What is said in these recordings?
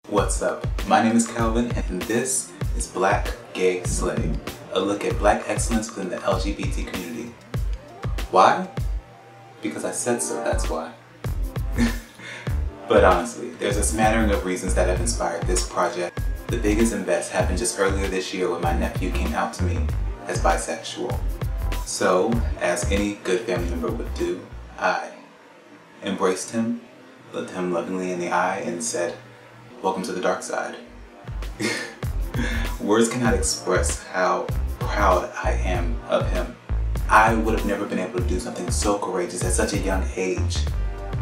What's up? My name is Calvin and this is BlackGaySlay, a look at Black excellence within the LGBT community. Why? Because I said so, that's why. But honestly, there's a smattering of reasons that have inspired this project. The biggest and best happened just earlier this year when my nephew came out to me as bisexual. So, as any good family member would do, I embraced him, looked him lovingly in the eye, and said, "Welcome to the dark side." Words cannot express how proud I am of him. I would have never been able to do something so courageous at such a young age,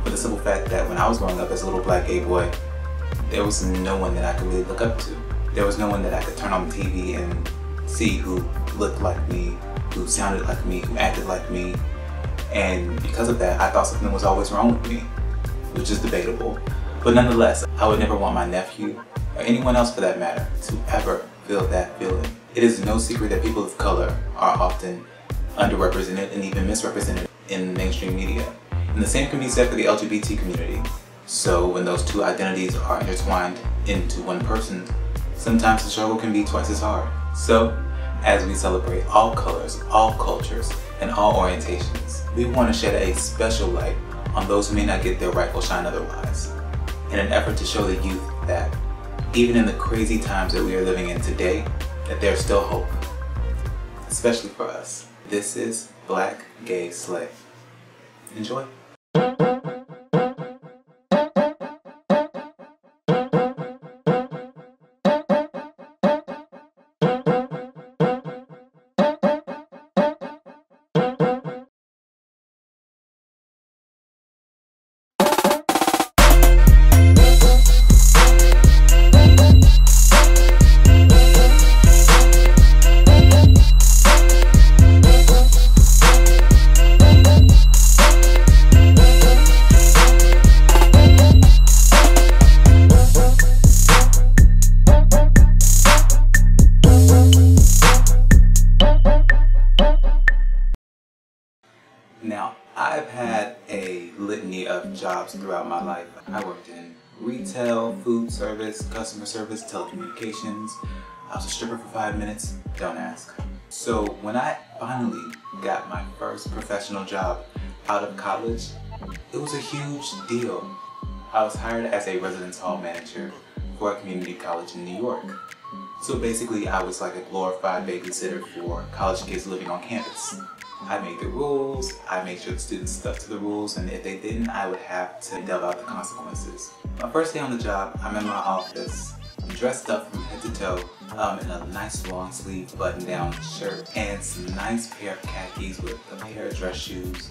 for the simple fact that when I was growing up as a little black gay boy, there was no one that I could really look up to. There was no one that I could turn on the TV and see who looked like me, who sounded like me, who acted like me. And because of that, I thought something was always wrong with me, which is debatable. But nonetheless, I would never want my nephew, or anyone else for that matter, to ever feel that feeling. It is no secret that people of color are often underrepresented and even misrepresented in mainstream media. And the same can be said for the LGBT community. So when those two identities are intertwined into one person, sometimes the struggle can be twice as hard. So, as we celebrate all colors, all cultures, and all orientations, we want to shed a special light on those who may not get their rightful shine otherwise, in an effort to show the youth that, even in the crazy times that we are living in today, that there's still hope, especially for us. This is BlackGaySlay. Enjoy. Now, I've had a litany of jobs throughout my life. I worked in retail, food service, customer service, telecommunications. I was a stripper for 5 minutes, don't ask. So when I finally got my first professional job out of college, it was a huge deal. I was hired as a residence hall manager for a community college in New York. So basically I was like a glorified babysitter for college kids living on campus. I made the rules, I made sure the students stuck to the rules, and if they didn't, I would have to delve out the consequences. My first day on the job, I'm in my office, dressed up from head to toe, in a nice long sleeve button down shirt, and some nice pair of khakis with a pair of dress shoes.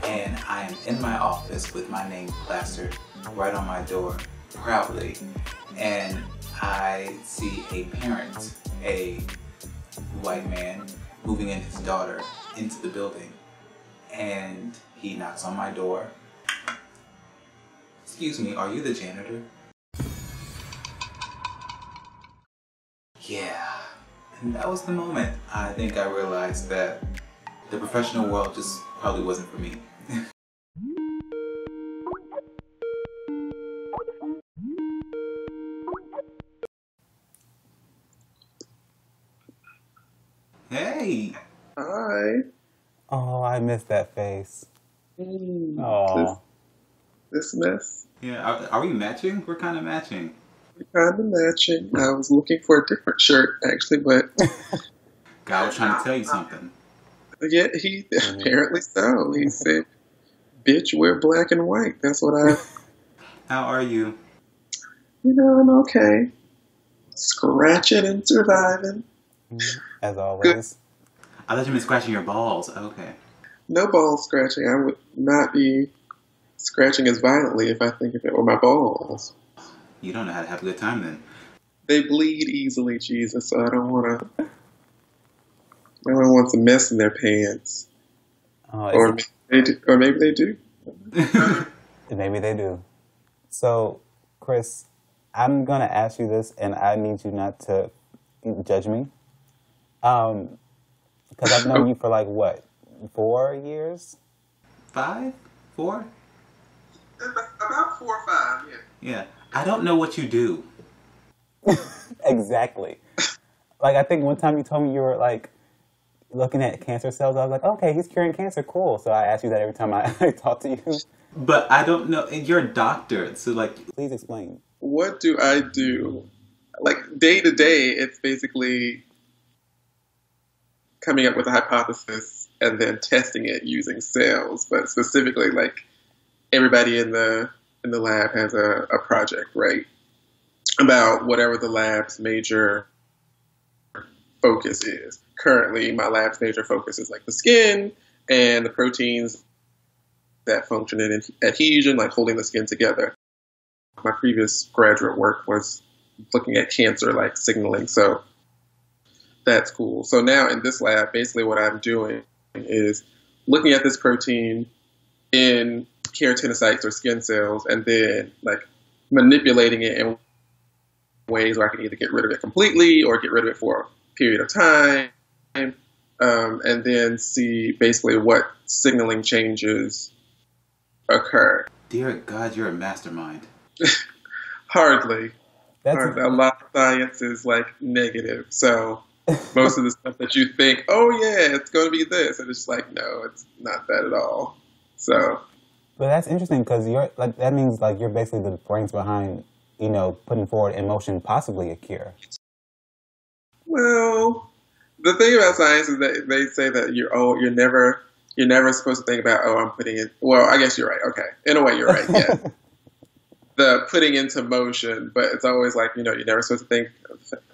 And I am in my office with my name plastered right on my door, proudly. And I see a parent, a white man, moving in his daughter into the building, and he knocks on my door. "Excuse me, are you the janitor?" Yeah, and that was the moment I think I realized that the professional world just probably wasn't for me. Hey! Hi. Oh, I missed that face. Oh, This mess. Yeah, are we matching? We're kind of matching. We're kind of matching. I was looking for a different shirt, actually, but God was trying to tell you something. yeah, he apparently so. He said, "Bitch, wear black and white." That's what How are you? I'm okay. Scratching and surviving. as always. I thought you meant scratching your balls. Okay. No ball scratching. I would not be scratching as violently if I think if it were my balls. You don't know how to have a good time then. They bleed easily, Jesus, so I don't want to. No one wants a mess in their pants. Or maybe they do. Or maybe they do. Maybe they do. So, Chris, I'm going to ask you this, and I need you not to judge me. Because I've known you for like, what, 4 years? 5? 4? About 4 or 5, yeah. Yeah. I don't know what you do. Exactly. Like, I think one time you told me you were, like, looking at cancer cells. I was like, okay, he's curing cancer. Cool. So I ask you that every time I talk to you. But I don't know. You're a doctor, so, like... Please explain. What do I do? Like, day to day, it's basically coming up with a hypothesis and then testing it using cells. But specifically, like, everybody in the lab has a project, right? About whatever the lab's major focus is. Currently, my lab's major focus is like the skin and the proteins that function in adhesion, like holding the skin together. My previous graduate work was looking at cancer, like signaling. So that's cool. So now in this lab, basically what I'm doing is looking at this protein in keratinocytes or skin cells and then like manipulating it in ways where I can either get rid of it completely or get rid of it for a period of time, and then see basically what signaling changes occur. Dear God, you're a mastermind. Hardly. A lot of science is like negative. So most of the stuff that you think, oh yeah, it's going to be this, and it's like, no, it's not that at all. So. But that's interesting because that means like you're basically the brains behind, putting forward in motion possibly a cure. Well, the thing about science is that they say that you're never supposed to think about, I'm putting it. Well, I guess you're right. Okay, in a way, you're right. Yeah, the putting into motion, but it's always like you're never supposed to think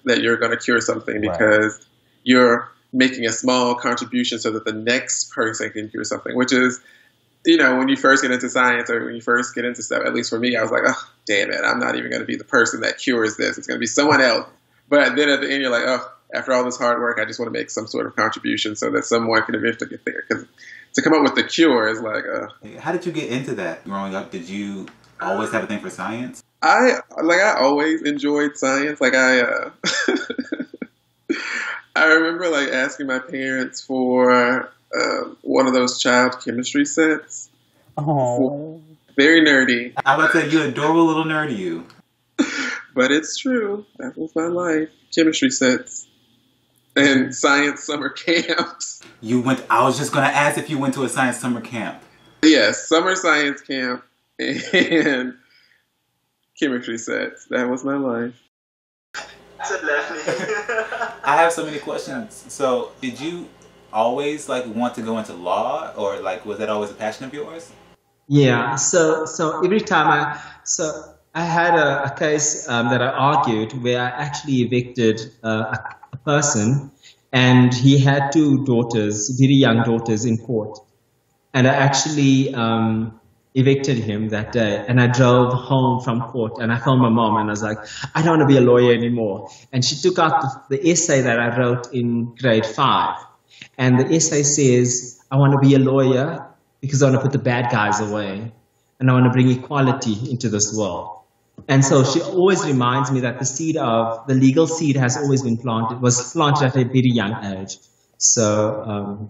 that you're going to cure something because you're making a small contribution so that the next person can cure something, which is. When you first get into science or when you first get into stuff, at least for me, I was like, oh, damn it, I'm not even going to be the person that cures this. It's going to be someone else. But then at the end, you're like, oh, after all this hard work, I just want to make some sort of contribution so that someone can eventually get there. Because to come up with the cure is like... How did you get into that growing up? Did you always have a thing for science? I always enjoyed science. Like, I remember, like, asking my parents for... one of those child chemistry sets. Oh, very nerdy. I would say you adorable little nerd, you. But it's true. That was my life. Chemistry sets and science summer camps. I was just going to ask if you went to a science summer camp. Yes, summer science camp and chemistry sets. That was my life. I have so many questions. So, did you always want to go into law, or was that always a passion of yours? Yeah. So every time I had a case that I argued where I actually evicted a person, and he had two daughters, very young daughters, in court, and I actually evicted him that day. And I drove home from court, and I phoned my mom, and I was like, I don't want to be a lawyer anymore. And she took out the essay that I wrote in grade 5. And the essay says, I want to be a lawyer because I want to put the bad guys away. And I want to bring equality into this world. And so she always reminds me that the legal seed has always been was planted at a very young age. So,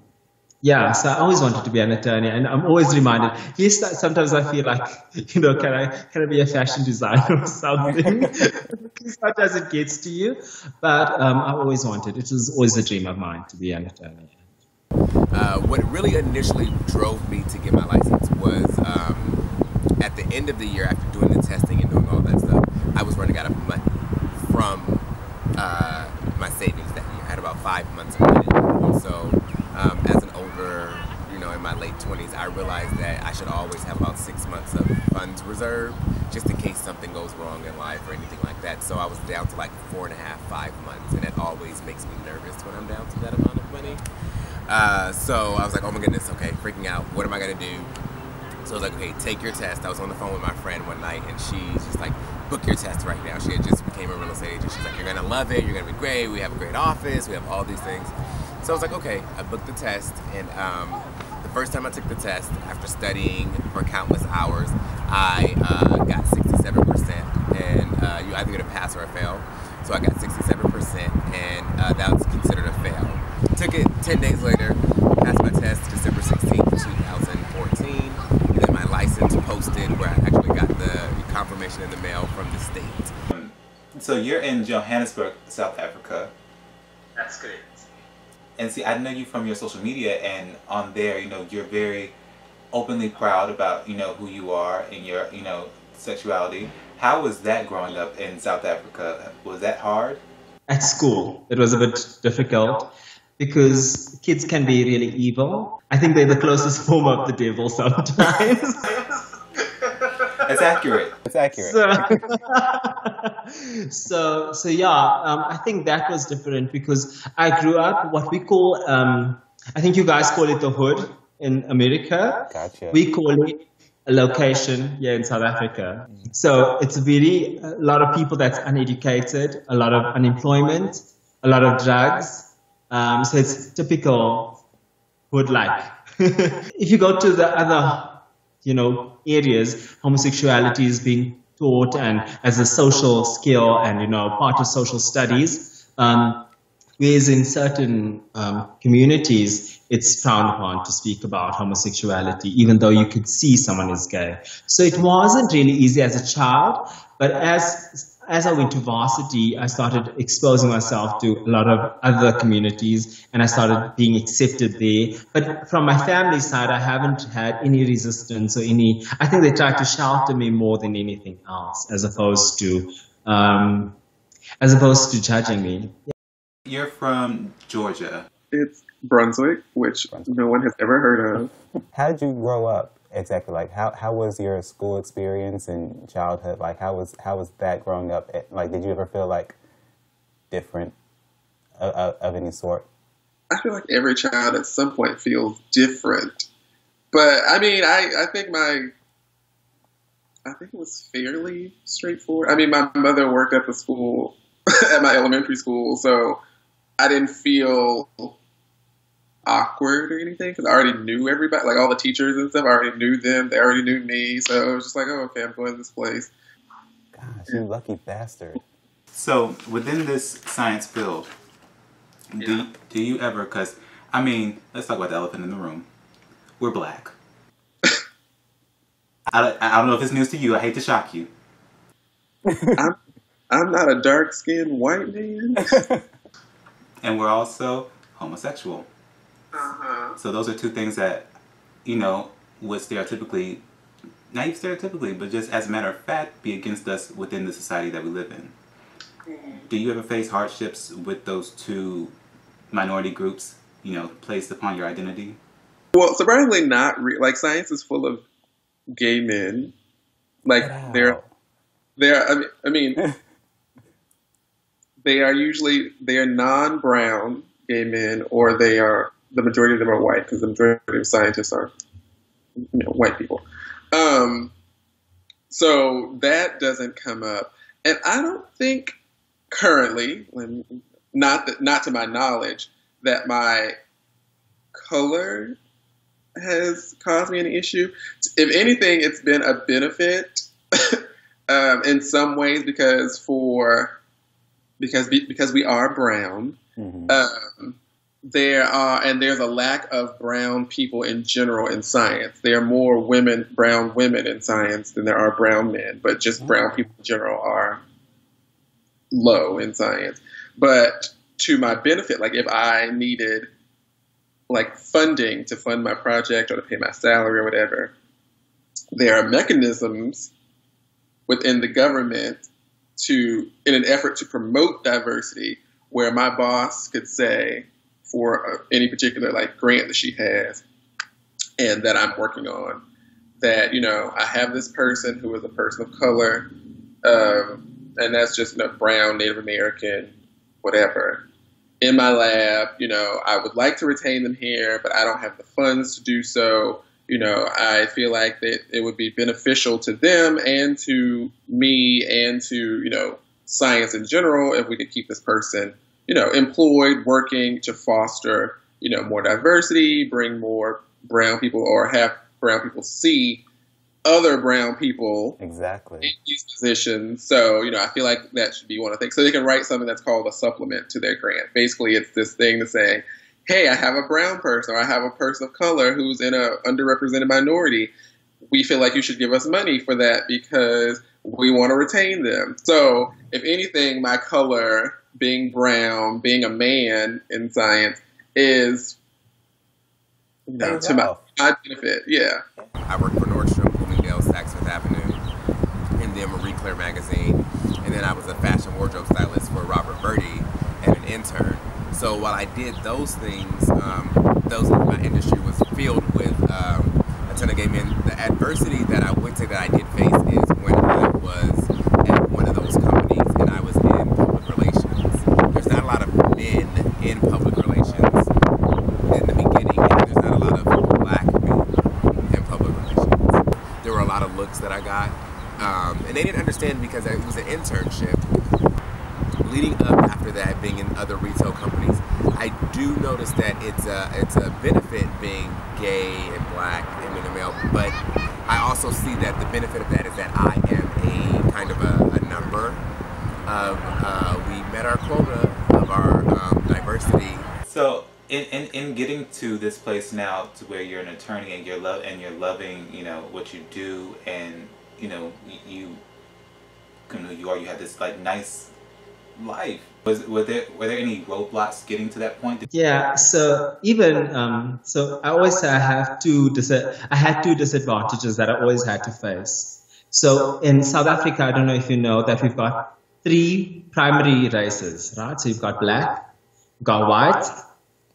so I always wanted to be an attorney. And I'm always reminded, yes, sometimes I feel like, can I be a fashion designer or something? Sometimes it gets to you. But I always wanted, it was always a dream of mine to be an attorney. What really initially drove me to get my license was at the end of the year, after doing the testing and doing all that stuff, I was running out of money from my savings that year. I had about 5 months of money. And so as an older, in my late 20s, I realized that I should always have about 6 months of funds reserved just in case something goes wrong in life or anything like that. So I was down to 4.5, 5 months, and it always makes me nervous when I'm down to that amount of money. So I was like, oh my goodness, okay, freaking out. What am I going to do? So I was like, okay, take your test. I was on the phone with my friend one night, and she's just like, book your test right now. She had just became a real estate agent. She's like, you're going to love it. You're going to be great. We have a great office. We have all these things. So I was like, okay, I booked the test. And the first time I took the test, after studying for countless hours, I got 67%. And you either get a pass or a fail. So I got 67%, and that was considered a fail. Took it 10 days later, passed my test December 16th, 2014. And then my license posted where I actually got the confirmation in the mail from the state. So you're in Johannesburg, South Africa. That's great. And see, I know you from your social media, and on there, you're very openly proud about, who you are and your, sexuality. How was that growing up in South Africa? Was that hard? At school, it was a bit difficult because kids can be really evil. I think they're the closest form of the devil sometimes. It's accurate. It's accurate. So yeah, I think that was different because I grew up what we call, I think you guys call it the hood in America. Gotcha. We call it a location here in South Africa. So it's a lot of people that's uneducated, a lot of unemployment, a lot of drugs. So it's typical hood-like. If you go to the other, areas, homosexuality is being taught and as a social skill and, part of social studies. Whereas in certain communities, it's frowned upon to speak about homosexuality, even though you could see someone is gay. So it wasn't really easy as a child, but as I went to varsity, I started exposing myself to a lot of other communities, and I started being accepted there. But from my family side, I haven't had any resistance or I think they tried to shelter me more than anything else, as opposed to judging me. You're from Georgia. It's Brunswick, which no one has ever heard of. How did you grow up exactly? Like, how was your school experience and childhood? Like, how was that growing up? Like, did you ever feel like different of any sort? I feel like every child at some point feels different. But I mean, I think it was fairly straightforward. I mean, my mother worked at the school, at my elementary school, so I didn't feel awkward or anything because I already knew everybody, like all the teachers and stuff. I already knew them. They already knew me. So it was just like, oh, okay, I'm going to this place. Gosh, you lucky bastard. So within this science field, do you ever, because, I mean, let's talk about the elephant in the room. We're Black. I don't know if it's news to you. I hate to shock you. I'm not a dark-skinned white man. And we're also homosexual. Uh-huh. So those are two things that, would stereotypically, not even stereotypically, but just as a matter of fact, be against us within the society that we live in. Do you ever face hardships with those two minority groups, placed upon your identity? Well, surprisingly not. Like, science is full of gay men. Like, they're I mean, they are non-brown gay men, or the majority of them are white, because the majority of scientists are, white people. So that doesn't come up. And I don't think currently, not to my knowledge, that my color has caused me an issue. If anything, it's been a benefit in some ways because we are brown. Mm-hmm. There's a lack of brown people in general in science. There are more brown women in science than there are brown men, but just brown people in general are low in science. But to my benefit, like if I needed like funding to fund my project or to pay my salary or whatever, there are mechanisms within the government in an effort to promote diversity, where my boss could say, for any particular like grant that she has and that I'm working on, that, I have this person who is a person of color, and that's just brown, Native American, whatever, in my lab. I would like to retain them here, but I don't have the funds to do so. I feel like that it would be beneficial to them and to me and to, science in general if we could keep this person, employed, working to foster, more diversity, bring more brown people, or have brown people see other brown people exactly in these positions. So, I feel like that should be one of the things. So they can write something that's called a supplement to their grant. Basically, it's this thing to say, hey, I have a brown person, or I have a person of color who's in a underrepresented minority. we feel like you should give us money for that because we want to retain them. So, if anything, my color, being brown, being a man in science, is to my benefit. Yeah. I worked for Nordstrom, Bloomingdale's, Saks Fifth Avenue, and then Marie Claire magazine, and then I was a fashion wardrobe stylist for Robert Birdie and an intern. So while I did those things, my industry was filled with a ton of gay men. The adversity that I would say that I did face is when I was at one of those companies and I was in public relations. There's not a lot of men in public relations in the beginning, and there's not a lot of black men in public relations. There were a lot of looks that I got, and they didn't understand because it was an internship. Leading up after that, being in other retail companies, I do notice that it's a benefit being gay and black and in a male, but I also see that the benefit of that is that I am a kind of a number of, we met our quota of our diversity. So in getting to this place now to where you're an attorney and you're loving, you know, what you do, and you know, you who you are, you have this like nice life. Were there any roadblocks getting to that point? Yeah, so even so I always say I had two disadvantages that I always had to face. So in South Africa, I don't know if you know that we've got 3 primary races, right? So you've got black, you've got white,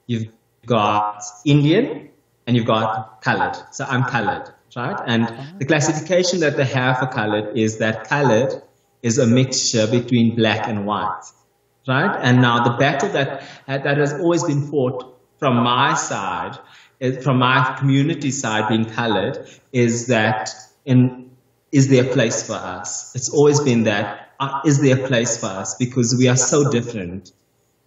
you've got Indian, and you've got colored. So I'm colored, right? And the classification that they have for colored is that colored is a mixture between black and white, right? And now the battle that has always been fought from my side, from my community side being colored, is that is there a place for us? It's always been that, is there a place for us? Because we are so different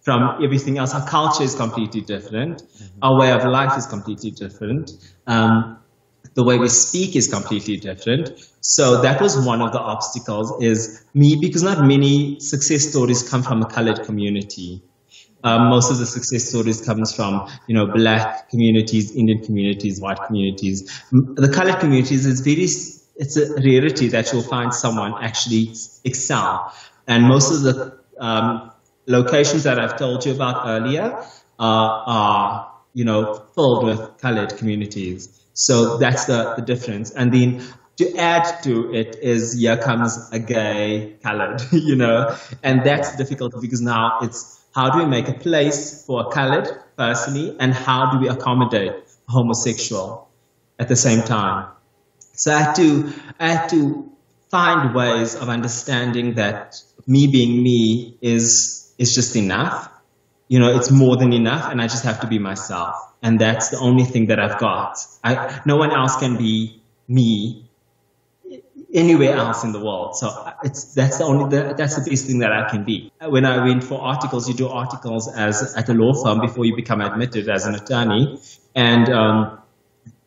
from everything else. Our culture is completely different. Our way of life is completely different. The way we speak is completely different. So that was one of the obstacles, is me, because not many success stories come from a colored community. Most of the success stories comes from, you know, black communities, Indian communities, white communities. The colored communities it's a rarity that you'll find someone actually excel. And most of the locations that I've told you about earlier are, you know, filled with colored communities. So that's the difference. And then to add to it is, here comes a gay colored, you know, and that's difficult because now it's, how do we make a place for a colored personally, and how do we accommodate a homosexual at the same time? So I had to find ways of understanding that me being me is just enough. You know, it's more than enough, and I just have to be myself. And that's the only thing that I've got. No one else can be me anywhere else in the world. So that's the best thing that I can be. When I went for articles, you do articles at a law firm before you become admitted as an attorney. And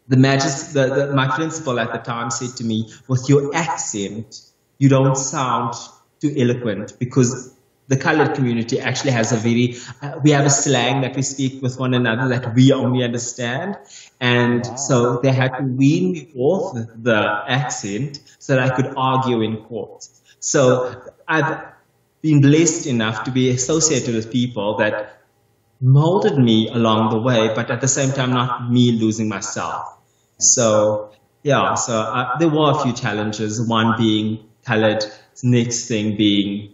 my principal at the time said to me, with your accent, you don't sound too eloquent, because the colored community actually has we have a slang that we speak with one another that we only understand. And so they had to wean me off the accent so that I could argue in court. So I've been blessed enough to be associated with people that molded me along the way, but at the same time, not me losing myself. So, yeah, there were a few challenges, one being colored, next thing being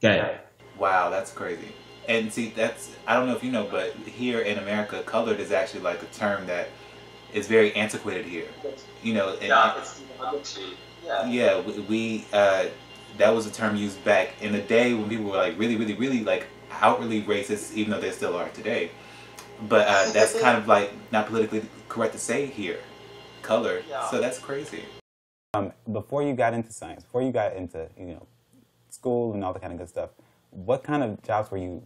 gay. Wow, that's crazy. And see, I don't know if you know, but here in America, colored is actually like a term that is very antiquated here. You know, we that was a term used back in the day when people were like really like outwardly racist, even though they still are today. But that's kind of like not politically correct to say here, colored. So that's crazy. Before you got into science, before you got into, you know, school and all that kind of good stuff, what kind of jobs were you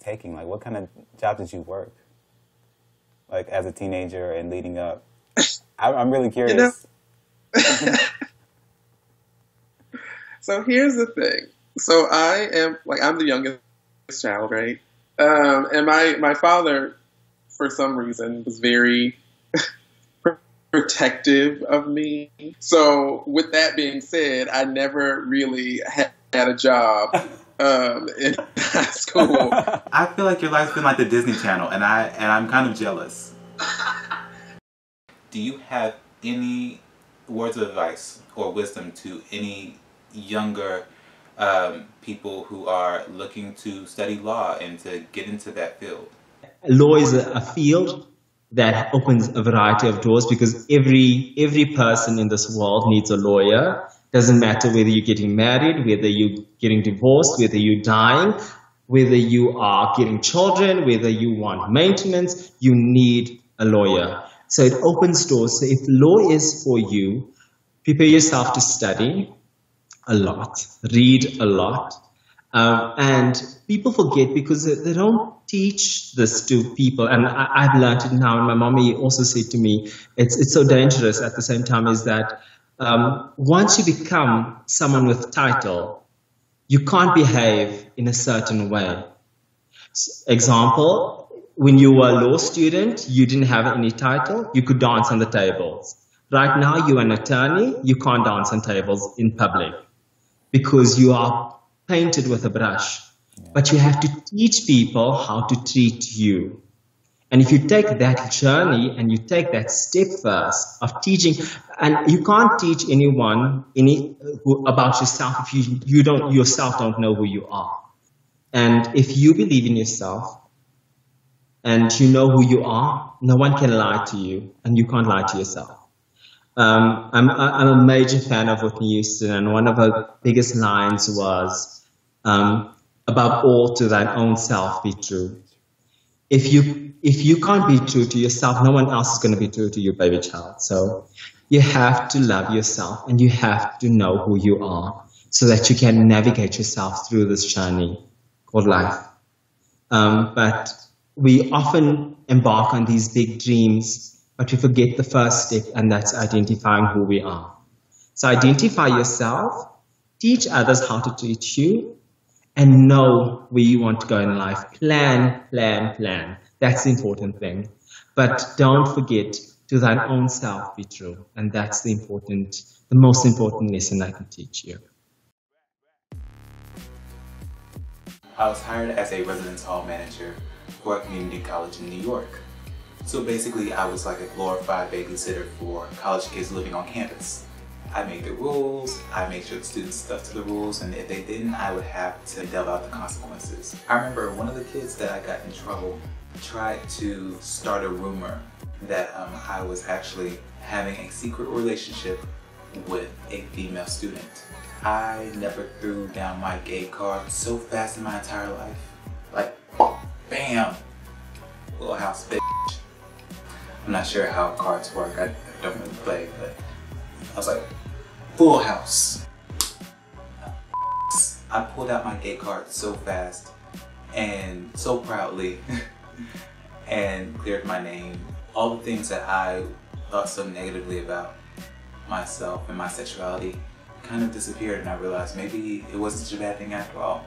taking? Like, what kind of jobs did you work? Like, as a teenager and leading up? I'm really curious. You know? So here's the thing. So I'm the youngest child, right? And my father, for some reason, was very protective of me. So with that being said, I never really had a job in high school. I feel like your life's been like the Disney Channel, and I'm kind of jealous. Do you have any words of advice or wisdom to any younger people who are looking to study law and to get into that field? Law is a field that opens a variety of doors, because every person in this world needs a lawyer. Doesn't matter whether you're getting married, whether you're getting divorced, whether you're dying, whether you are getting children, whether you want maintenance, you need a lawyer. So it opens doors. So if law is for you, prepare yourself to study a lot, read a lot. And people forget, because they don't teach this to people. And I've learned it now, and my mommy also said to me, it's so dangerous at the same time, is that once you become someone with title, you can't behave in a certain way. Example, when you were a law student, you didn't have any title, you could dance on the tables. Right now, you're an attorney, you can't dance on tables in public, because you are painted with a brush. But you have to teach people how to treat you. And if you take that journey and you take that step first of teaching, and you can't teach anyone about yourself if you don't yourself don't know who you are. And if you believe in yourself and you know who you are, no one can lie to you, and you can't lie to yourself. I'm a major fan of Whitney Houston, and one of her biggest lines was, above all, to thine own self be true. If you can't be true to yourself, no one else is going to be true to your baby child. So you have to love yourself, and you have to know who you are, so that you can navigate yourself through this journey called life. But we often embark on these big dreams, but we forget the first step, and that's identifying who we are. So identify yourself, teach others how to treat you, and know where you want to go in life. Plan, plan, plan. That's the important thing. But don't forget, to thine own self be true. And that's the most important lesson I can teach you. I was hired as a residence hall manager for a community college in New York. So basically, I was like a glorified babysitter for college kids living on campus. I made the rules, I made sure the students stuck to the rules, and if they didn't, I would have to delve out the consequences. I remember one of the kids that I got in trouble tried to start a rumor that I was actually having a secret relationship with a female student. I never threw down my gay card so fast in my entire life. Like, bam! Little house bitch. I'm not sure how cards work, I don't really play, but I was like, full house. I pulled out my gay card so fast and so proudly and cleared my name. All the things that I thought so negatively about myself and my sexuality kind of disappeared, and I realized maybe it wasn't such a bad thing after all.